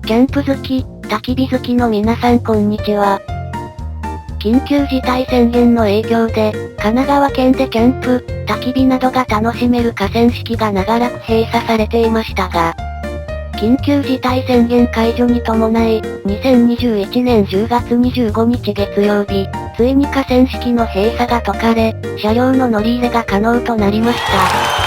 キャンプ好き、焚き火好きの皆さんこんにちは。緊急事態宣言の影響で、神奈川県でキャンプ、焚き火などが楽しめる河川敷が長らく閉鎖されていましたが、緊急事態宣言解除に伴い、2021年10月25日月曜日、ついに河川敷の閉鎖が解かれ、車両の乗り入れが可能となりました。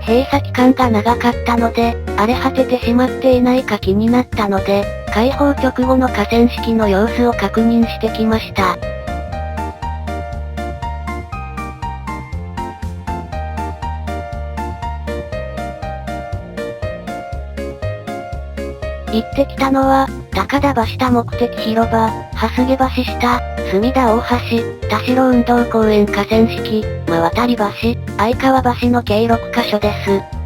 閉鎖期間が長かったので、荒れ果ててしまっていないか気になったので、開放直後の河川敷の様子を確認してきました。行ってきたのは、高田橋多目的広場、八菅橋下、角田大橋、田代運動公園河川敷、渡り橋、相川橋の計6カ所です。